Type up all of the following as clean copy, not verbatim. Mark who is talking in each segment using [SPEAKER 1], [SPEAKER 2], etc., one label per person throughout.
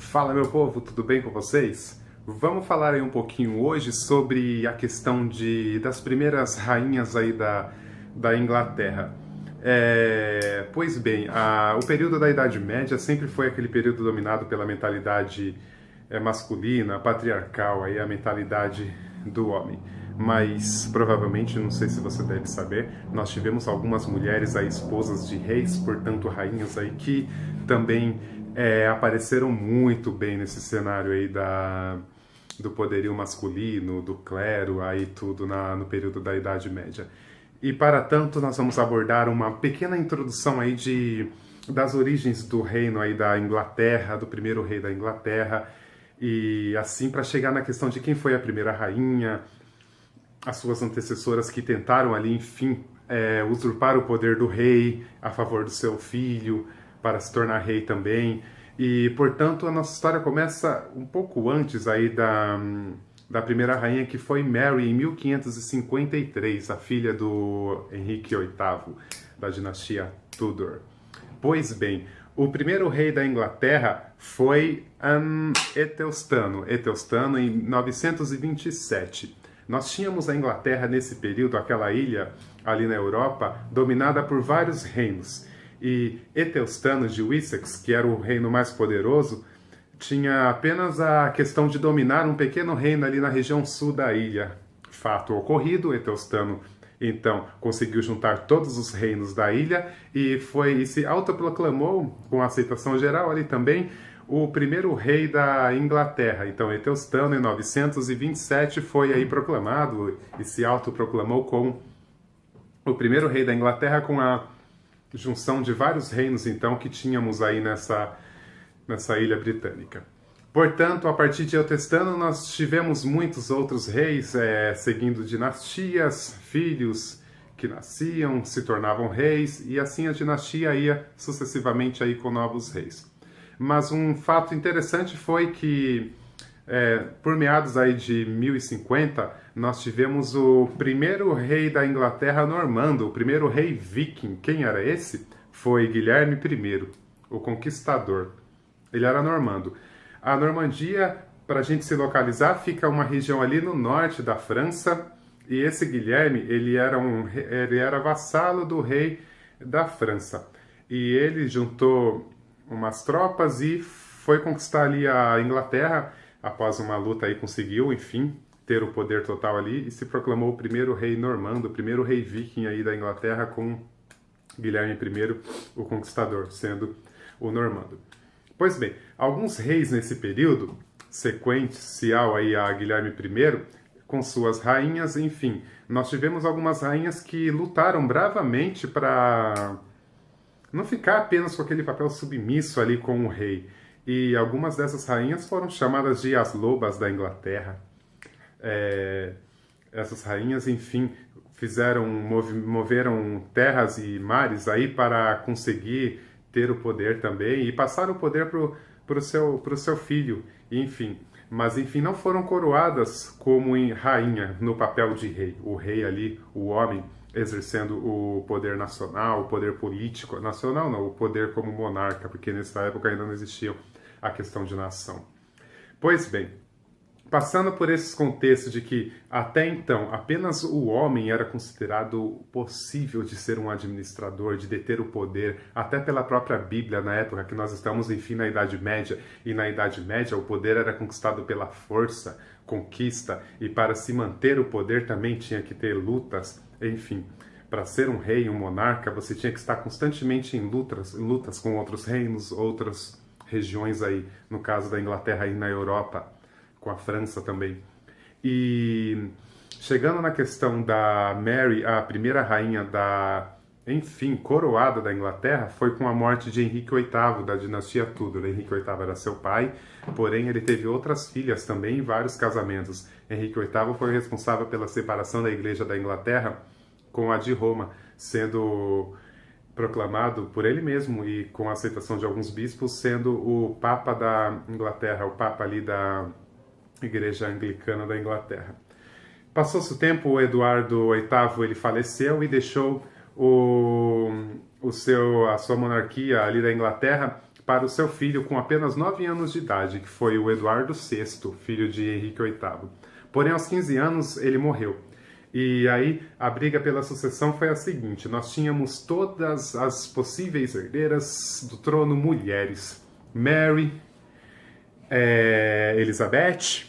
[SPEAKER 1] Fala, meu povo, tudo bem com vocês? Vamos falar aí um pouquinho hoje sobre a questão das primeiras rainhas aí da Inglaterra. Pois bem, o período da Idade Média sempre foi aquele período dominado pela mentalidade masculina, patriarcal, aí a mentalidade do homem. Mas provavelmente, não sei se você deve saber, nós tivemos algumas mulheres aí, esposas de reis, portanto rainhas aí, que também apareceram muito bem nesse cenário aí do poderio masculino, do clero, aí tudo no período da Idade Média. E para tanto nós vamos abordar uma pequena introdução aí das origens do reino aí da Inglaterra, do primeiro rei da Inglaterra, e assim para chegar na questão de quem foi a primeira rainha, as suas antecessoras que tentaram ali, enfim, usurpar o poder do rei a favor do seu filho, para se tornar rei também. E, portanto, a nossa história começa um pouco antes aí da primeira rainha, que foi Mary, em 1553, a filha do Henrique VIII, da dinastia Tudor. Pois bem, o primeiro rei da Inglaterra foi Etelstano, em 927. Nós tínhamos a Inglaterra nesse período, aquela ilha ali na Europa, dominada por vários reinos. E Etelstano de Wessex, que era o reino mais poderoso, tinha apenas a questão de dominar um pequeno reino ali na região sul da ilha. Fato ocorrido, Etelstano então conseguiu juntar todos os reinos da ilha e se autoproclamou, com aceitação geral ali também, o primeiro rei da Inglaterra. Então Etelstano, em 927, foi aí proclamado e se autoproclamou como o primeiro rei da Inglaterra, com a junção de vários reinos, então, que tínhamos aí nessa ilha britânica. Portanto, a partir de Etelstano, nós tivemos muitos outros reis, seguindo dinastias, filhos que nasciam, se tornavam reis, e assim a dinastia ia sucessivamente aí com novos reis. Mas um fato interessante foi que, por meados aí de 1050, nós tivemos o primeiro rei da Inglaterra normando, o primeiro rei viking. Quem era esse? Foi Guilherme I, o Conquistador. Ele era normando. A Normandia, para a gente se localizar, fica uma região ali no norte da França, e esse Guilherme, ele era vassalo do rei da França. E ele juntou umas tropas e foi conquistar ali a Inglaterra. Após uma luta aí conseguiu, enfim, ter o poder total ali e se proclamou o primeiro rei normando, o primeiro rei viking aí da Inglaterra, com Guilherme I, o Conquistador, sendo o normando. Pois bem, alguns reis nesse período, sequencial aí a Guilherme I, com suas rainhas, enfim, nós tivemos algumas rainhas que lutaram bravamente para não ficar apenas com aquele papel submisso ali com o rei. E algumas dessas rainhas foram chamadas de as lobas da Inglaterra. Essas rainhas, enfim, moveram terras e mares aí para conseguir ter o poder também e passar o poder pro seu filho, enfim. Mas, enfim, não foram coroadas como em rainha, no papel de rei. O rei ali, o homem, exercendo o poder nacional, o poder político. Nacional não, o poder como monarca, porque nessa época ainda não existia a questão de nação. Pois bem, passando por esses contextos de que até então apenas o homem era considerado possível de ser um administrador, de deter o poder, até pela própria Bíblia na época que nós estamos, enfim, na Idade Média, e na Idade Média o poder era conquistado pela força, conquista, e para se manter o poder também tinha que ter lutas, enfim. Para ser um rei, um monarca, você tinha que estar constantemente em lutas com outros reinos, outras regiões aí, no caso da Inglaterra e na Europa, com a França também. E chegando na questão da Mary, a primeira rainha enfim, coroada da Inglaterra, foi com a morte de Henrique VIII, da dinastia Tudor. Henrique VIII era seu pai, porém ele teve outras filhas também em vários casamentos. Henrique VIII foi responsável pela separação da Igreja da Inglaterra com a de Roma, sendo proclamado por ele mesmo e com a aceitação de alguns bispos, sendo o Papa da Inglaterra, o Papa ali da Igreja Anglicana da Inglaterra. Passou-se o tempo, o Eduardo VIII ele faleceu e deixou a sua monarquia ali da Inglaterra para o seu filho com apenas 9 anos de idade, que foi o Eduardo VI, filho de Henrique VIII. Porém, aos 15 anos, ele morreu. E aí, a briga pela sucessão foi a seguinte: nós tínhamos todas as possíveis herdeiras do trono mulheres. Mary, Elizabeth,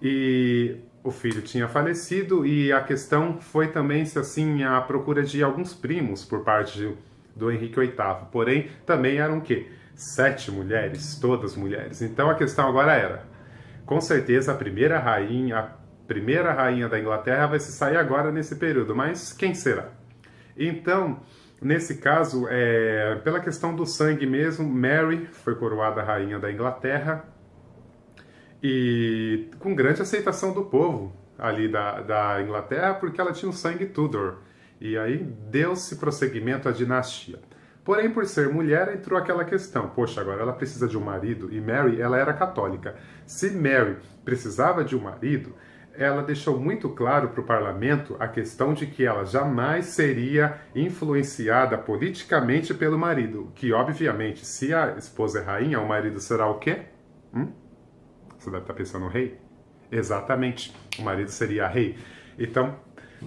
[SPEAKER 1] e o filho tinha falecido, e a questão foi também se assim a procura de alguns primos por parte do Henrique VIII. Porém, também eram o quê? 7 mulheres, todas mulheres. Então a questão agora era, com certeza a primeira rainha da Inglaterra vai se sair agora nesse período, mas quem será? Então, nesse caso, pela questão do sangue mesmo, Mary foi coroada rainha da Inglaterra, e com grande aceitação do povo ali da Inglaterra, porque ela tinha o sangue Tudor. E aí deu-se prosseguimento à dinastia. Porém, por ser mulher, entrou aquela questão. Poxa, agora ela precisa de um marido, e Mary, ela era católica. Se Mary precisava de um marido, ela deixou muito claro para o parlamento a questão de que ela jamais seria influenciada politicamente pelo marido. Que, obviamente, se a esposa é rainha, o marido será o quê? Você deve estar pensando no rei? Exatamente, o marido seria rei. Então,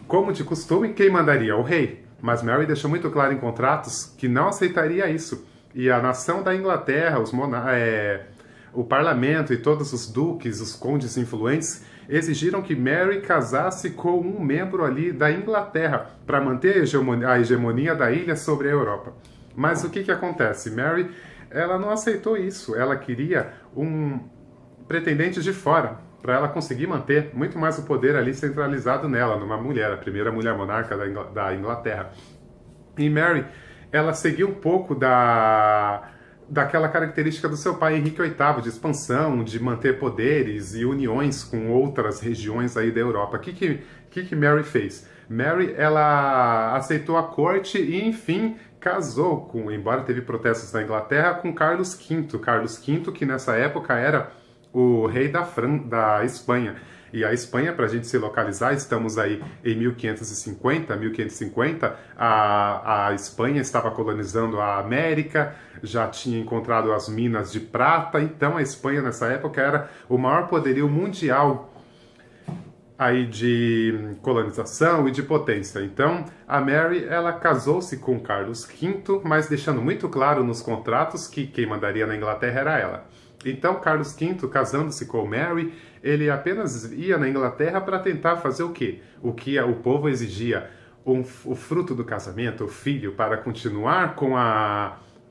[SPEAKER 1] como de costume, quem mandaria? O rei. Mas Mary deixou muito claro em contratos que não aceitaria isso. E a nação da Inglaterra, o parlamento e todos os duques, os condes influentes, exigiram que Mary casasse com um membro ali da Inglaterra para manter a hegemonia da ilha sobre a Europa. Mas o que acontece? Mary, ela não aceitou isso. Ela queria um pretendente de fora, para ela conseguir manter muito mais o poder ali centralizado nela, numa mulher, a primeira mulher monarca da Inglaterra. E Mary, ela seguiu um pouco daquela característica do seu pai Henrique VIII, de expansão, de manter poderes e uniões com outras regiões aí da Europa. O que Mary fez? Mary, ela aceitou a corte e, enfim, casou, embora teve protestos na Inglaterra, com Carlos V. Carlos V, que nessa época era o rei da Espanha. E a Espanha, para a gente se localizar, estamos aí em 1550, a Espanha estava colonizando a América, já tinha encontrado as minas de prata, então a Espanha nessa época era o maior poderio mundial aí de colonização e de potência. Então, a Mary, ela casou-se com Carlos V, mas deixando muito claro nos contratos que quem mandaria na Inglaterra era ela. Então, Carlos V, casando-se com Mary, ele apenas ia na Inglaterra para tentar fazer o quê? O que o povo exigia, o fruto do casamento, o filho, para continuar com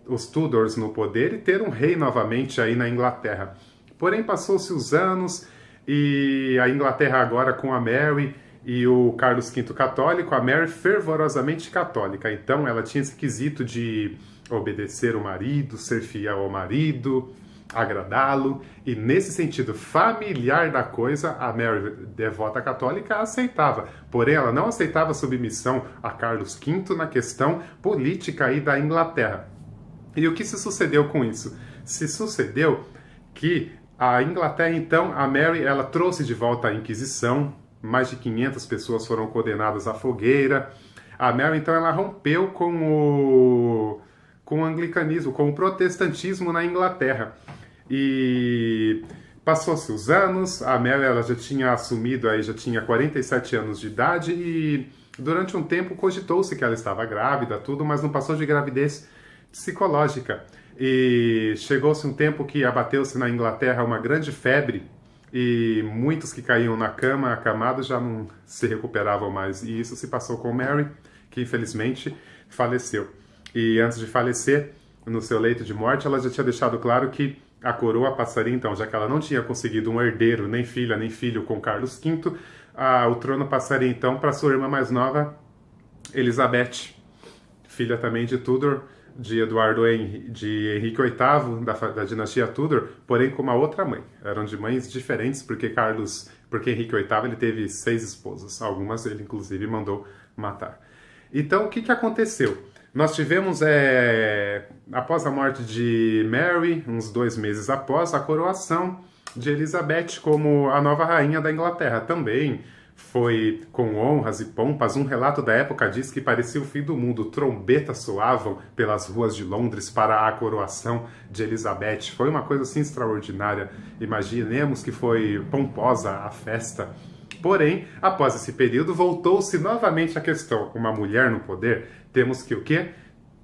[SPEAKER 1] os Tudors no poder e ter um rei novamente aí na Inglaterra. Porém, passou-se os anos e a Inglaterra agora com a Mary e o Carlos V católico, a Mary fervorosamente católica. Então, ela tinha esse quesito de obedecer o marido, ser fiel ao marido, agradá-lo, e nesse sentido familiar da coisa, a Mary, devota católica, aceitava. Porém, ela não aceitava submissão a Carlos V na questão política aí da Inglaterra. E o que se sucedeu com isso? Se sucedeu que a Inglaterra, então, a Mary, ela trouxe de volta a Inquisição, mais de 500 pessoas foram condenadas à fogueira. A Mary, então, ela rompeu com o anglicanismo, com o protestantismo na Inglaterra. E passou-se os anos, a Mary, ela já tinha assumido, aí já tinha 47 anos de idade, e durante um tempo cogitou-se que ela estava grávida, tudo, mas não passou de gravidez psicológica. E chegou-se um tempo que abateu-se na Inglaterra uma grande febre, e muitos que caíam na cama, acamados, já não se recuperavam mais. E isso se passou com Mary, que infelizmente faleceu. E antes de falecer, no seu leito de morte, ela já tinha deixado claro que a coroa passaria, então, já que ela não tinha conseguido um herdeiro, nem filha, nem filho com Carlos V, o trono passaria, então, para sua irmã mais nova, Elizabeth, filha também de Tudor, de Henrique VIII, da dinastia Tudor, porém com uma outra mãe. Eram de mães diferentes, porque Henrique VIII ele teve 6 esposas. Algumas ele, inclusive, mandou matar. Então, o que aconteceu? Nós tivemos, após a morte de Mary, uns 2 meses após, a coroação de Elizabeth como a nova rainha da Inglaterra. Também foi com honras e pompas. Um relato da época diz que parecia o fim do mundo. Trombetas soavam pelas ruas de Londres para a coroação de Elizabeth. Foi uma coisa assim extraordinária. Imaginemos que foi pomposa a festa. Porém, após esse período, voltou-se novamente a questão. Uma mulher no poder, temos que o quê?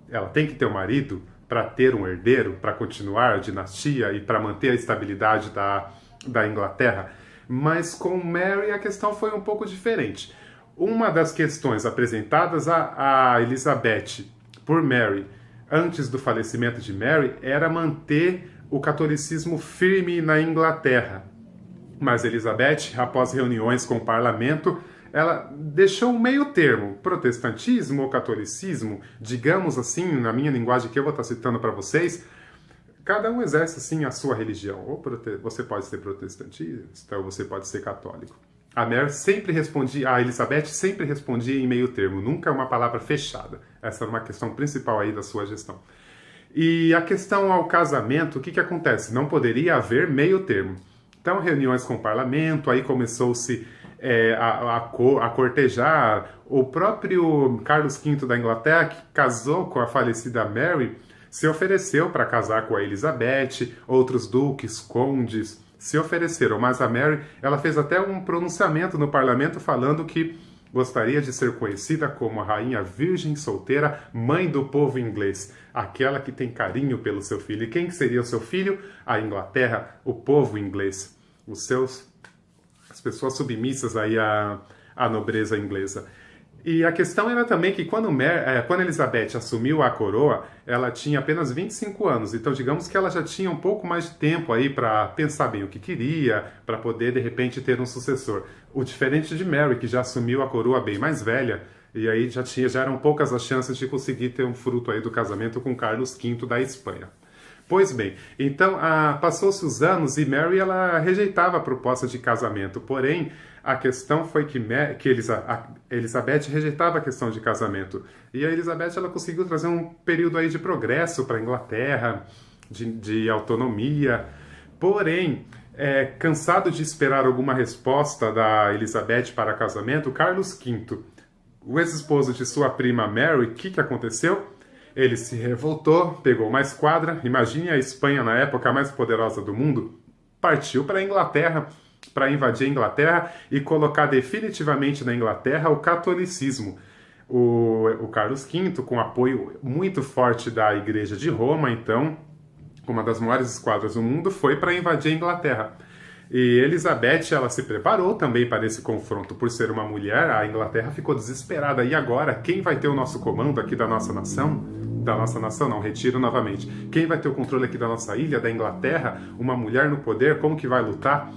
[SPEAKER 1] Ela tem que ter um marido para ter um herdeiro, para continuar a dinastia e para manter a estabilidade da Inglaterra. Mas com Mary a questão foi um pouco diferente. Uma das questões apresentadas a Elizabeth por Mary antes do falecimento de Mary era manter o catolicismo firme na Inglaterra. Mas Elizabeth, após reuniões com o parlamento, ela deixou um meio termo, protestantismo ou catolicismo, digamos assim, na minha linguagem que eu vou estar citando para vocês. Cada um exerce, assim, a sua religião. Ou você pode ser protestantista, ou você pode ser católico. A Elizabeth sempre respondia em meio termo, nunca uma palavra fechada. Essa é uma questão principal aí da sua gestão. E a questão ao casamento, o que acontece? Não poderia haver meio termo. Então, reuniões com o parlamento, aí começou-se a cortejar. O próprio Carlos V da Inglaterra, que casou com a falecida Mary, se ofereceu para casar com a Elizabeth, outros duques, condes se ofereceram, mas a Mary, ela fez até um pronunciamento no parlamento falando que gostaria de ser conhecida como a rainha virgem solteira, mãe do povo inglês, aquela que tem carinho pelo seu filho. E quem seria o seu filho? A Inglaterra, o povo inglês, as pessoas submissas aí à nobreza inglesa. E a questão era também que quando Elizabeth assumiu a coroa, ela tinha apenas 25 anos. Então, digamos que ela já tinha um pouco mais de tempo aí para pensar bem o que queria, para poder, de repente, ter um sucessor. O diferente de Mary, que já assumiu a coroa bem mais velha, e aí já eram poucas as chances de conseguir ter um fruto aí do casamento com Carlos V da Espanha. Pois bem, então passou-se os anos e Mary ela rejeitava a proposta de casamento, porém a questão foi que Elizabeth rejeitava a questão de casamento e a Elizabeth ela conseguiu trazer um período aí de progresso para a Inglaterra, de autonomia, porém cansado de esperar alguma resposta da Elizabeth para casamento, Carlos V, o ex-esposo de sua prima Mary, o que aconteceu? Ele se revoltou, pegou uma esquadra, imagine a Espanha na época mais poderosa do mundo, partiu para a Inglaterra, para invadir a Inglaterra e colocar definitivamente na Inglaterra o catolicismo. O Carlos V, com apoio muito forte da Igreja de Roma, então, uma das maiores esquadras do mundo, foi para invadir a Inglaterra. E Elizabeth, ela se preparou também para esse confronto. Por ser uma mulher, a Inglaterra ficou desesperada. E agora, quem vai ter o nosso comando aqui da nossa nação? Da nossa nação, não, retiro novamente. Quem vai ter o controle aqui da nossa ilha, da Inglaterra? Uma mulher no poder, como que vai lutar?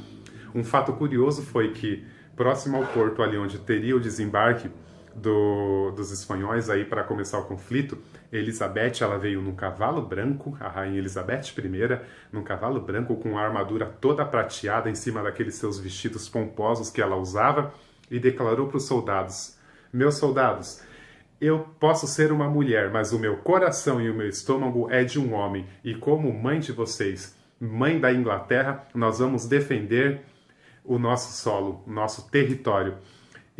[SPEAKER 1] Um fato curioso foi que, próximo ao porto ali onde teria o desembarque dos espanhóis aí para começar o conflito, Elizabeth, ela veio num cavalo branco, a rainha Elizabeth I, num cavalo branco com a armadura toda prateada em cima daqueles seus vestidos pomposos que ela usava e declarou para os soldados: meus soldados, eu posso ser uma mulher, mas o meu coração e o meu estômago é de um homem, e como mãe de vocês, mãe da Inglaterra, nós vamos defender o nosso solo, o nosso território.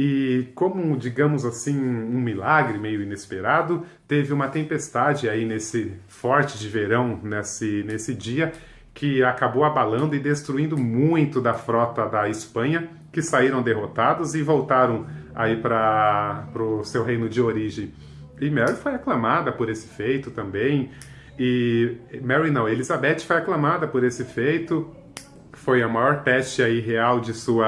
[SPEAKER 1] E como, digamos assim, um milagre meio inesperado, teve uma tempestade aí nesse forte de verão, nesse dia, que acabou abalando e destruindo muito da frota da Espanha, que saíram derrotados e voltaram aí para o seu reino de origem. E Mary foi aclamada por esse feito também. Elizabeth foi aclamada por esse feito. Foi o maior teste aí real de seu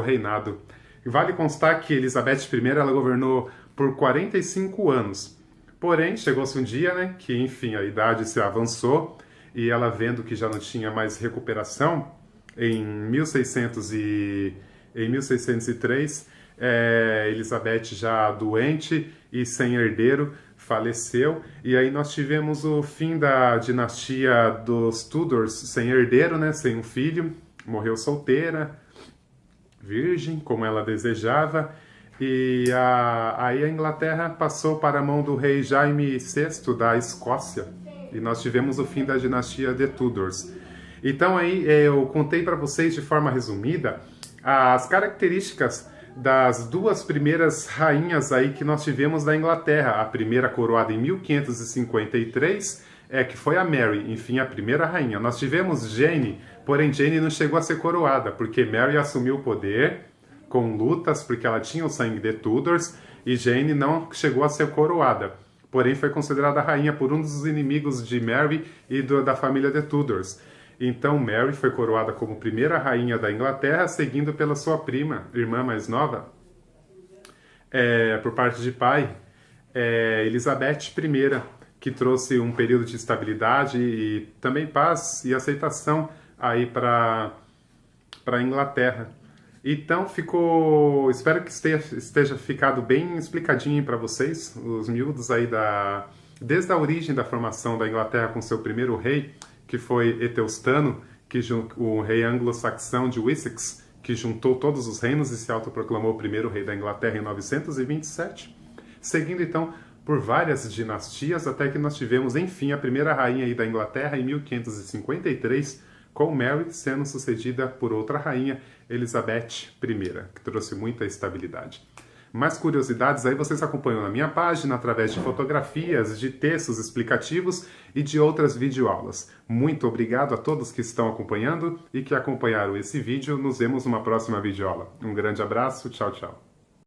[SPEAKER 1] reinado. Vale constar que Elizabeth I ela governou por 45 anos. Porém, chegou-se um dia, né, que, enfim, a idade se avançou e ela, vendo que já não tinha mais recuperação, em 1603, Elizabeth, já doente e sem herdeiro, faleceu. E aí nós tivemos o fim da dinastia dos Tudors sem herdeiro, né, sem um filho. Morreu solteira, virgem, como ela desejava, e aí a Inglaterra passou para a mão do rei Jaime VI da Escócia, e nós tivemos o fim da dinastia de Tudors. Então aí eu contei para vocês de forma resumida as características das duas primeiras rainhas aí que nós tivemos da Inglaterra. A primeira coroada em 1553, que foi a Mary, enfim, a primeira rainha. Nós tivemos Jane, porém Jane não chegou a ser coroada, porque Mary assumiu o poder com lutas, porque ela tinha o sangue de Tudors, e Jane não chegou a ser coroada. Porém, foi considerada rainha por um dos inimigos de Mary e da família de Tudors. Então, Mary foi coroada como primeira rainha da Inglaterra, seguindo pela sua prima, irmã mais nova, por parte de pai, Elizabeth I, que trouxe um período de estabilidade e também paz e aceitação aí para a Inglaterra. Então, espero que esteja ficado bem explicadinho para vocês, os miúdos aí desde a origem da formação da Inglaterra com seu primeiro rei, que foi Etelstano, o rei anglo-saxão de Wessex, que juntou todos os reinos e se autoproclamou o primeiro rei da Inglaterra em 927, seguindo então por várias dinastias, até que nós tivemos, enfim, a primeira rainha aí da Inglaterra em 1553, com Mary sendo sucedida por outra rainha, Elizabeth I, que trouxe muita estabilidade. Mais curiosidades aí vocês acompanham na minha página através de fotografias, de textos explicativos e de outras videoaulas. Muito obrigado a todos que estão acompanhando e que acompanharam esse vídeo. Nos vemos numa próxima videoaula. Um grande abraço, tchau, tchau.